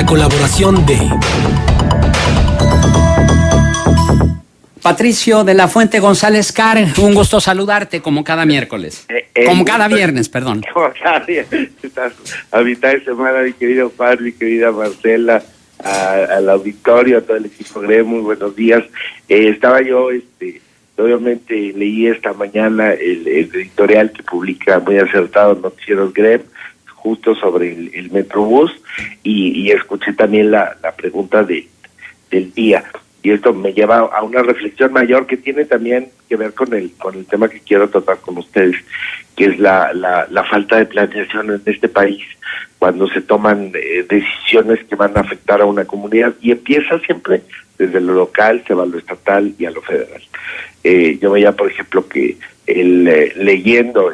la colaboración de Patricio de la Fuente González Car, un gusto saludarte como cada miércoles. Como cada viernes, perdón. Como cada viernes. A mitad de semana, mi querido Juan, mi querida Marcela, al auditorio, a todo el equipo GREM, muy buenos días. Estaba yo, obviamente leí esta mañana el editorial que publica muy acertado Noticieros GREM, justo sobre el Metrobús, y escuché también la pregunta del día. Y esto me lleva a una reflexión mayor que tiene también que ver con el tema que quiero tratar con ustedes, que es la falta de planeación en este país cuando se toman decisiones que van a afectar a una comunidad, y empieza siempre desde lo local, se va a lo estatal y a lo federal. Yo veía, por ejemplo, que leyendo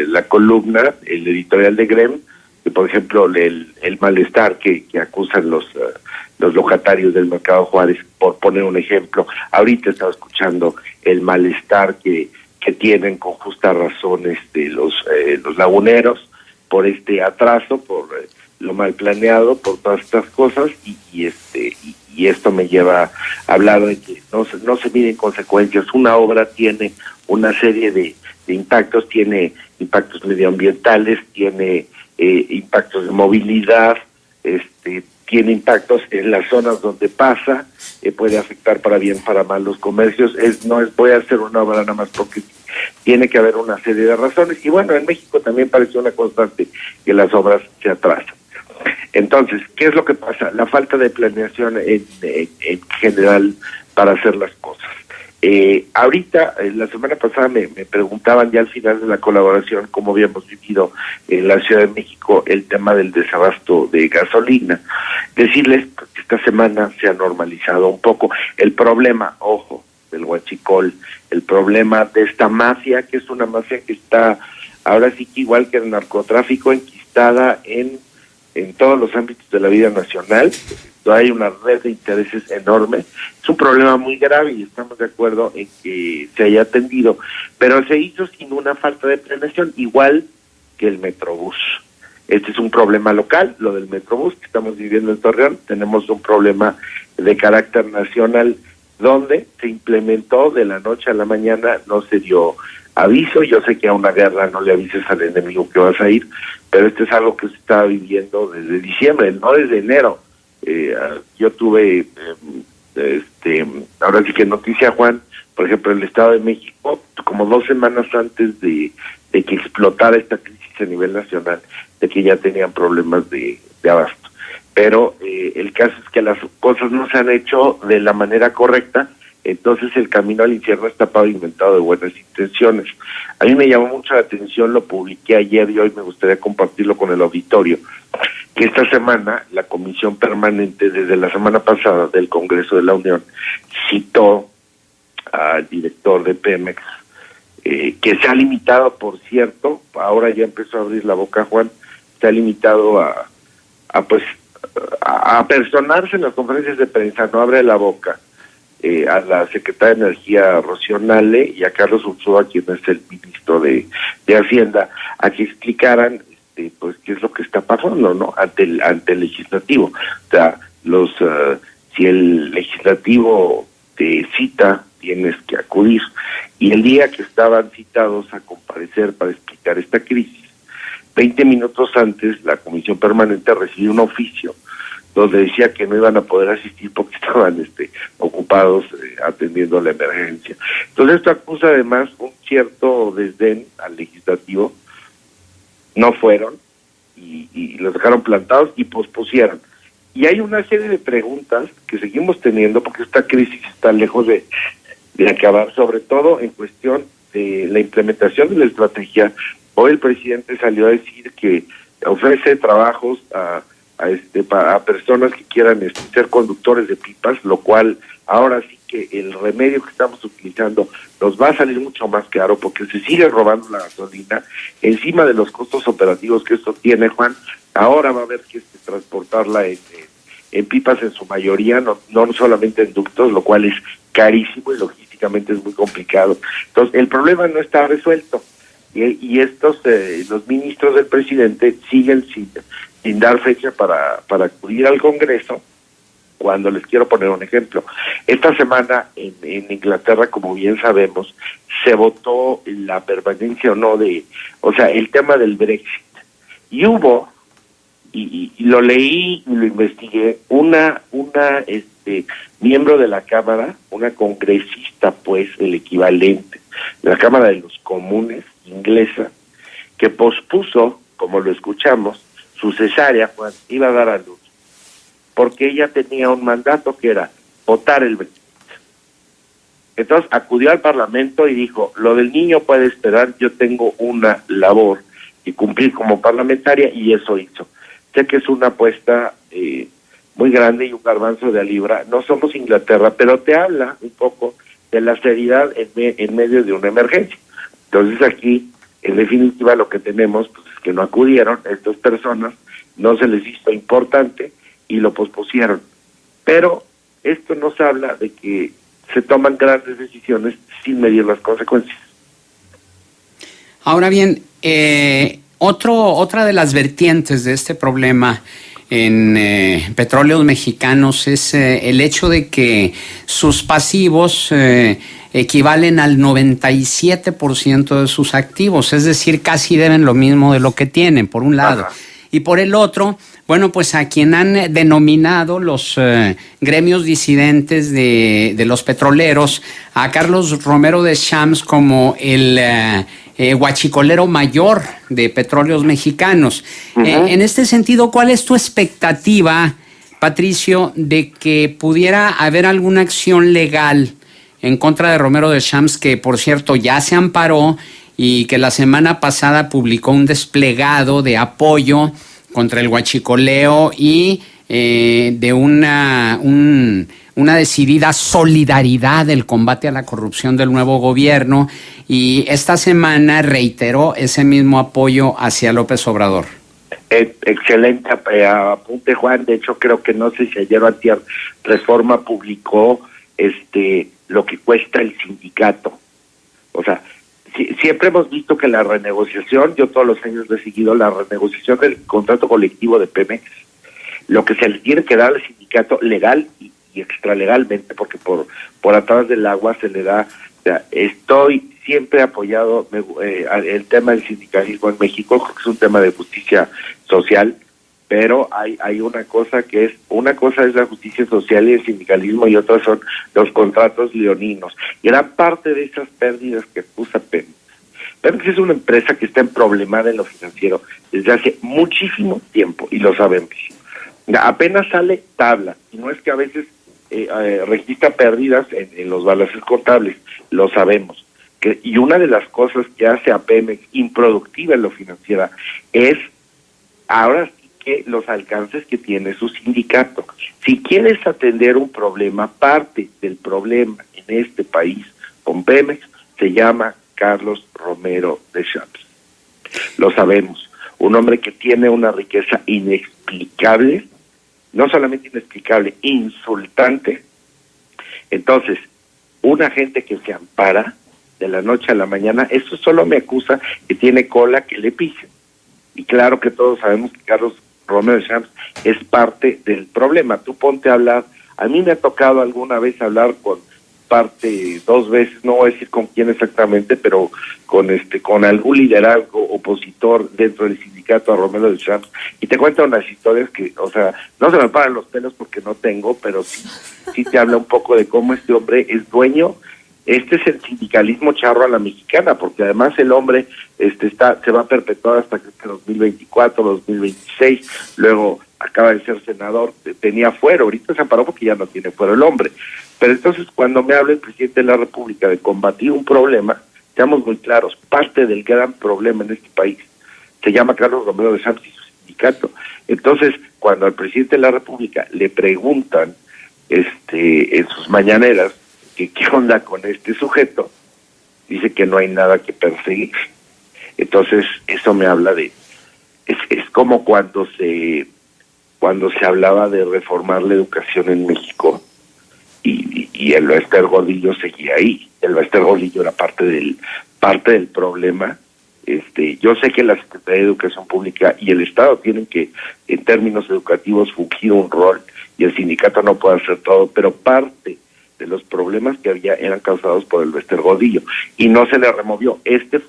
la columna, el editorial de GREM, que por ejemplo el malestar que acusan los locatarios del Mercado Juárez, por poner un ejemplo. Ahorita estaba escuchando el malestar que tienen con justa razón los laguneros por este atraso, por lo mal planeado, por todas estas cosas, y esto me lleva a hablar de que no se miden consecuencias. Una obra tiene una serie de impactos, tiene impactos medioambientales, tiene impactos de movilidad, tiene impactos en las zonas donde pasa, puede afectar para bien, para mal los comercios. No es voy a hacer una obra nada más porque tiene que haber una serie de razones. Y bueno, en México también parece una constante que las obras se atrasan. Entonces, ¿qué es lo que pasa? La falta de planeación en general para hacer las cosas. Ahorita, la semana pasada me preguntaban ya al final de la colaboración cómo habíamos vivido en la Ciudad de México el tema del desabasto de gasolina. Decirles que esta semana se ha normalizado un poco el problema, ojo, del huachicol, el problema de esta mafia, que es una mafia que está ahora sí que igual que el narcotráfico, enquistada en todos los ámbitos de la vida nacional. Hay una red de intereses enorme. Es un problema muy grave y estamos de acuerdo en que se haya atendido, pero se hizo sin una falta de planeación, igual que el Metrobús. Este es un problema local, lo del Metrobús que estamos viviendo en Torreón. Tenemos un problema de carácter nacional donde se implementó de la noche a la mañana, no se dio aviso. Yo sé que a una guerra no le avises al enemigo que vas a ir, pero esto es algo que se está viviendo desde diciembre, no desde enero. Yo tuve, ahora sí que noticia, Juan, por ejemplo, en el Estado de México, como 2 semanas antes de que explotara esta crisis a nivel nacional, de que ya tenían problemas de abasto. Pero el caso es que las cosas no se han hecho de la manera correcta, entonces el camino al infierno está pavimentado de buenas intenciones. A mí me llamó mucho la atención, lo publiqué ayer y hoy me gustaría compartirlo con el auditorio, que esta semana la Comisión Permanente, desde la semana pasada del Congreso de la Unión, citó al director de Pemex, que se ha limitado, por cierto, ahora ya empezó a abrir la boca, Juan, se ha limitado a personarse en las conferencias de prensa, no abre la boca, a la secretaria de Energía, Rocío Nale, y a Carlos Ursúa, quien es el ministro de Hacienda, a que explicaran pues qué es lo que está pasando, ¿no? Ante el legislativo. O sea, si el legislativo te cita, tienes que acudir. Y el día que estaban citados a comparecer para explicar esta crisis, 20 minutos antes, la Comisión Permanente recibió un oficio donde decía que no iban a poder asistir porque estaban ocupados atendiendo la emergencia. Entonces esto acusa además un cierto desdén al legislativo. No fueron y los dejaron plantados y pospusieron. Y hay una serie de preguntas que seguimos teniendo porque esta crisis está lejos de acabar, sobre todo en cuestión de la implementación de la estrategia. Hoy el presidente salió a decir que ofrece trabajos a personas que quieran ser conductores de pipas, lo cual ahora sí que el remedio que estamos utilizando nos va a salir mucho más caro porque se sigue robando la gasolina encima de los costos operativos que esto tiene, Juan. Ahora va a haber que transportarla en pipas en su mayoría, no solamente en ductos, lo cual es carísimo y logísticamente es muy complicado. Entonces el problema no está resuelto. Y estos, los ministros del presidente siguen sin dar fecha para acudir al Congreso, cuando les quiero poner un ejemplo. Esta semana en Inglaterra, como bien sabemos, se votó la permanencia o no el tema del Brexit. Y hubo, y lo leí y lo investigué, una miembro de la Cámara, una congresista, pues, el equivalente, de la Cámara de los Comunes inglesa, que pospuso, como lo escuchamos, su cesárea cuando iba a dar a luz, porque ella tenía un mandato que era votar el Brexit. Entonces acudió al Parlamento y dijo, lo del niño puede esperar, yo tengo una labor y cumplir como parlamentaria, y eso hizo. Sé que es una apuesta muy grande y un garbanzo de a libra. No somos Inglaterra, pero te habla un poco de la seriedad en medio de una emergencia. Entonces aquí, en definitiva, lo que tenemos pues, es que no acudieron estas personas, no se les hizo importante y lo pospusieron. Pero esto nos habla de que se toman grandes decisiones sin medir las consecuencias. Ahora bien, otra de las vertientes de este problema en Petróleos Mexicanos es el hecho de que sus pasivos equivalen al 97% de sus activos, es decir, casi deben lo mismo de lo que tienen, por un lado. Ajá. Y por el otro, bueno, pues a quien han denominado los gremios disidentes de los petroleros, a Carlos Romero Deschamps como el huachicolero mayor de Petróleos Mexicanos. Uh-huh. En este sentido, ¿cuál es tu expectativa, Patricio, de que pudiera haber alguna acción legal en contra de Romero Deschamps, que por cierto ya se amparó y que la semana pasada publicó un desplegado de apoyo contra el huachicoleo y de una decidida solidaridad del combate a la corrupción del nuevo gobierno, y esta semana reiteró ese mismo apoyo hacia López Obrador? Excelente apunte, Juan. De hecho, creo que no sé si ayer o antier Reforma publicó lo que cuesta el sindicato. O sea, siempre hemos visto que la renegociación, yo todos los años he seguido la renegociación del contrato colectivo de Pemex, lo que se le tiene que dar al sindicato legal y extralegalmente, porque por atrás del agua se le da. O sea, estoy siempre apoyado el tema del sindicalismo en México, creo que es un tema de justicia social, pero hay una cosa es la justicia social y el sindicalismo, y otra son los contratos leoninos. Y gran parte de esas pérdidas que acusa Pemex. Pemex es una empresa que está problemada en lo financiero desde hace muchísimo tiempo, y lo sabemos. Apenas sale tabla, y no es que a veces registra pérdidas en los balances contables, lo sabemos. Y una de las cosas que hace a Pemex improductiva en lo financiera es ahora los alcances que tiene su sindicato. Si quieres atender un problema, parte del problema en este país con Pemex se llama Carlos Romero Deschamps. Lo sabemos, un hombre que tiene una riqueza inexplicable, no solamente inexplicable, insultante. Entonces, una gente que se ampara de la noche a la mañana, eso solo me acusa que tiene cola que le pisen. Y claro que todos sabemos que Carlos Romero Deschamps es parte del problema. Tú ponte a hablar, a mí me ha tocado alguna vez hablar con parte, 2 veces, no voy a decir con quién exactamente, pero con algún liderazgo opositor dentro del sindicato a Romero Deschamps, y te cuento unas historias que, o sea, no se me paran los pelos porque no tengo, pero sí te habla un poco de cómo este hombre es dueño. Este es el sindicalismo charro a la mexicana, porque además el hombre se va a perpetuar hasta que 2024, 2026, luego acaba de ser senador, tenía fuero, ahorita se amparó porque ya no tiene fuero el hombre. Pero entonces cuando me habla el presidente de la República de combatir un problema, seamos muy claros, parte del gran problema en este país se llama Carlos Romero Deschamps y su sindicato. Entonces, cuando al presidente de la República le preguntan en sus mañaneras que qué onda con este sujeto, dice que no hay nada que perseguir. Entonces, eso me habla de... Es como cuando se hablaba de reformar la educación en México, y el Bester Gordillo seguía ahí. El Bester Gordillo era parte del problema, Yo sé que la Secretaría de Educación Pública y el Estado tienen que, en términos educativos, fungir un rol, y el sindicato no puede hacer todo, pero parte de los problemas que había eran causados por el Bester Gordillo, y no se le removió. Este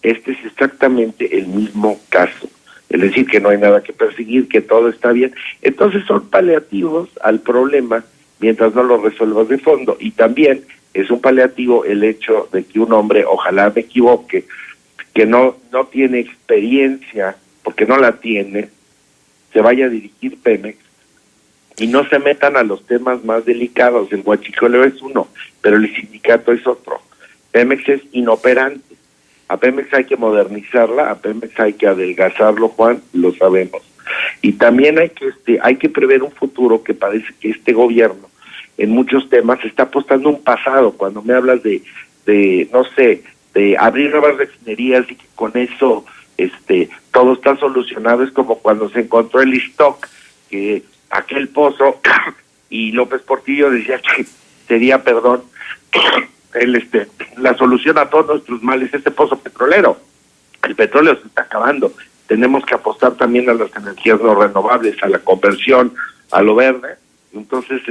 es exactamente el mismo caso. Es decir, que no hay nada que perseguir, que todo está bien. Entonces son paliativos al problema mientras no lo resuelvas de fondo. Y también es un paliativo el hecho de que un hombre, ojalá me equivoque, que no tiene experiencia, porque no la tiene, se vaya a dirigir Pemex y no se metan a los temas más delicados. El huachicoleo es uno, pero el sindicato es otro. Pemex es inoperante. A Pemex hay que modernizarla, a Pemex hay que adelgazarlo, Juan, lo sabemos. Y también hay que prever un futuro que parece que este gobierno en muchos temas está apostando un pasado. Cuando me hablas de no sé, de abrir nuevas refinerías y que con eso todo está solucionado, es como cuando se encontró el stock, que aquel pozo, y López Portillo decía que sería, la solución a todos nuestros males, este pozo petrolero. El petróleo se está acabando. Tenemos que apostar también a las energías no renovables, a la conversión, a lo verde. Entonces,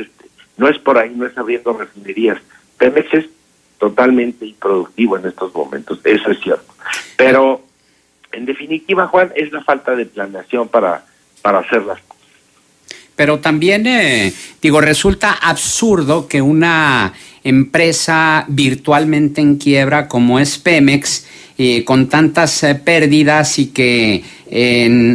no es por ahí, no es abriendo refinerías. Pemex es totalmente improductivo en estos momentos, eso es cierto. Pero, en definitiva, Juan, es la falta de planeación para hacer las cosas. Pero también, resulta absurdo que una empresa virtualmente en quiebra como es Pemex, con tantas pérdidas y que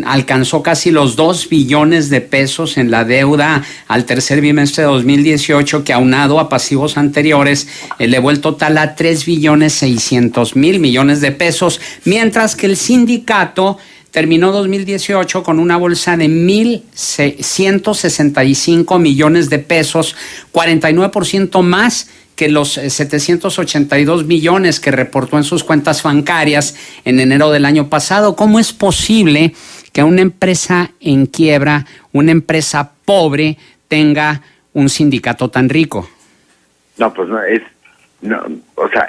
alcanzó casi los 2 billones de pesos en la deuda al tercer bimestre de 2018, que aunado a pasivos anteriores elevó el total a 3.600.000 millones de pesos, mientras que el sindicato terminó 2018 con una bolsa de 1.165 millones de pesos, 49% más que los 782 millones que reportó en sus cuentas bancarias en enero del año pasado. ¿Cómo es posible que una empresa en quiebra, una empresa pobre, tenga un sindicato tan rico? No, pues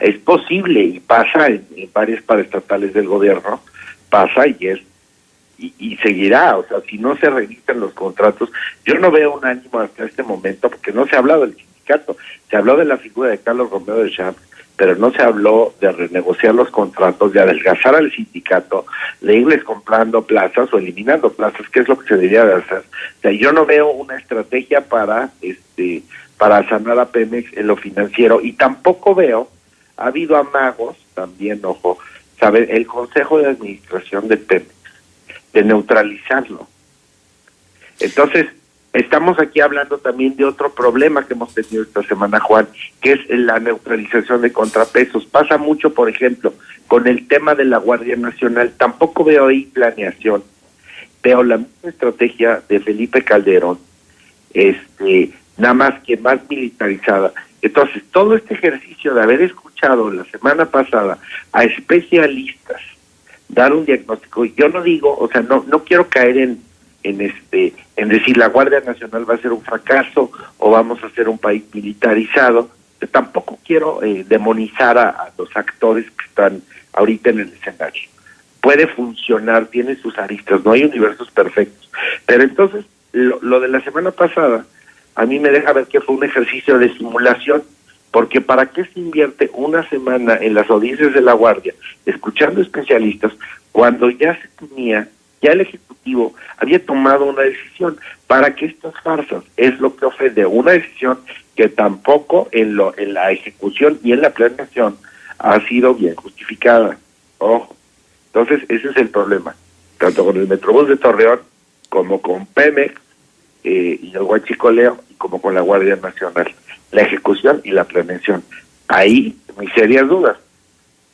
es posible y pasa en varias paraestatales del gobierno, pasa y seguirá. O sea, si no se revisan los contratos, yo no veo un ánimo hasta este momento, porque no se ha hablado del sindicato, se habló de la figura de Carlos Romero de Champs, pero no se habló de renegociar los contratos, de adelgazar al sindicato, de irles comprando plazas o eliminando plazas, que es lo que se debería de hacer. O sea, yo no veo una estrategia para sanar a Pemex en lo financiero, y tampoco veo, ha habido amagos, también, ojo, ¿sabe? El Consejo de Administración de Pemex, de neutralizarlo. Entonces, estamos aquí hablando también de otro problema que hemos tenido esta semana, Juan, que es la neutralización de contrapesos. Pasa mucho, por ejemplo, con el tema de la Guardia Nacional. Tampoco veo ahí planeación. Veo la misma estrategia de Felipe Calderón, nada más que más militarizada. Entonces, todo este ejercicio de haber escuchado la semana pasada a especialistas dar un diagnóstico, yo no digo, o sea, no quiero caer en decir la Guardia Nacional va a ser un fracaso o vamos a ser un país militarizado. Yo tampoco quiero demonizar a los actores que están ahorita en el escenario. Puede funcionar, tiene sus aristas, no hay universos perfectos. Pero entonces, lo de la semana pasada, a mí me deja ver que fue un ejercicio de simulación, porque ¿para qué se invierte una semana en las audiencias de la Guardia, escuchando especialistas, cuando ya se tenía, ya el Ejecutivo había tomado una decisión? ¿Para qué estas farsas? Es lo que ofende, una decisión que tampoco en la ejecución y en la planeación ha sido bien justificada. Ojo. Entonces, ese es el problema, tanto con el Metrobús de Torreón, como con Pemex y el huachicoleo, y como con la Guardia Nacional. La ejecución y la planeación. Ahí mis serias dudas.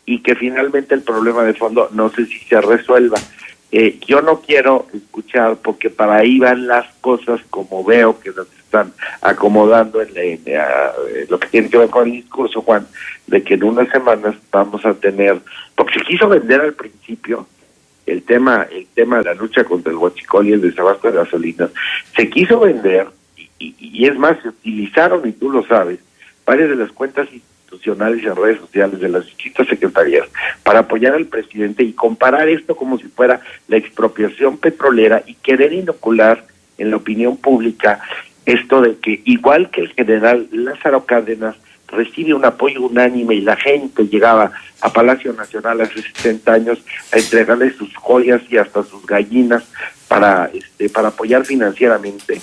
Y que finalmente el problema de fondo no sé si se resuelva. Yo no quiero escuchar, porque para ahí van las cosas como veo que nos están acomodando en lo que tiene que ver con el discurso, Juan, de que en unas semanas vamos a tener, porque se quiso vender al principio el tema de la lucha contra el huachicol y el desabasto de gasolina, se quiso vender, y es más, se utilizaron, y tú lo sabes, varias de las cuentas institucionales y en redes sociales de las distintas secretarías para apoyar al presidente y comparar esto como si fuera la expropiación petrolera y querer inocular en la opinión pública esto de que igual que el general Lázaro Cárdenas recibe un apoyo unánime y la gente llegaba a Palacio Nacional hace 70 años a entregarle sus joyas y hasta sus gallinas para apoyar financieramente,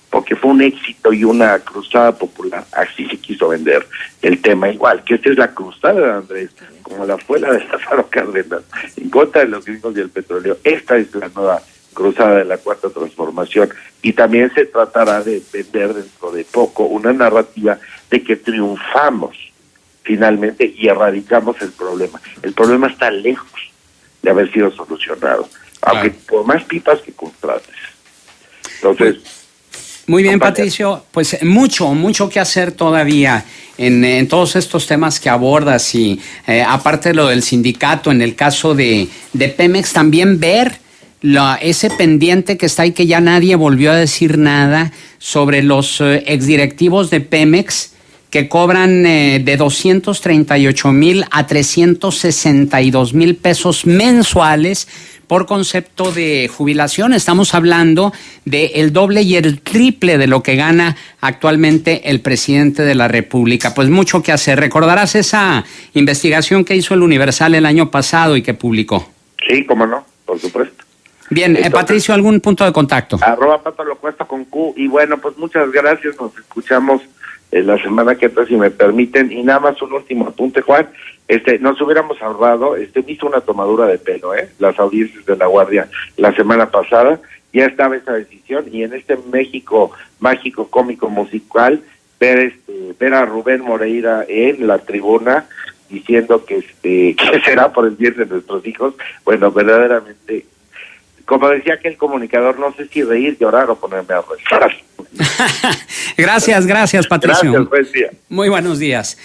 porque fue un éxito y una cruzada popular, así se quiso vender el tema igual, que esta es la cruzada de Andrés, como la fue la de Lázaro Cárdenas, en contra de los gringos y el petróleo. Esta es la nueva cruzada de la Cuarta Transformación, y también se tratará de vender dentro de poco una narrativa de que triunfamos finalmente y erradicamos el problema. El problema está lejos de haber sido solucionado, aunque por más pipas que contrates. Entonces, muy bien, Patricio, pues mucho que hacer todavía en todos estos temas que abordas, y aparte de lo del sindicato, en el caso de Pemex, también ver ese pendiente que está ahí, que ya nadie volvió a decir nada sobre los exdirectivos de Pemex que cobran de 238,000 a 362,000 pesos mensuales por concepto de jubilación. Estamos hablando de el doble y el triple de lo que gana actualmente el presidente de la República. Pues mucho que hacer. ¿Recordarás esa investigación que hizo el Universal el año pasado y que publicó? Sí, cómo no, por supuesto. Bien, Patricio, ¿algún punto de contacto? @PatoLocuesta con Q. Y bueno, pues muchas gracias. Nos escuchamos la semana que entra, si me permiten. Y nada más un último apunte, Juan. Nos hubiéramos ahorrado, me hizo una tomadura de pelo, las audiencias de La Guardia la semana pasada. Ya estaba esa decisión, y en este México mágico, cómico, musical, ver a Rubén Moreira en la tribuna diciendo que será por el bien de nuestros hijos. Bueno, verdaderamente, como decía aquel comunicador, no sé si reír, llorar o ponerme a rezar. Gracias, Patricio. Gracias, buen día. Muy buenos días.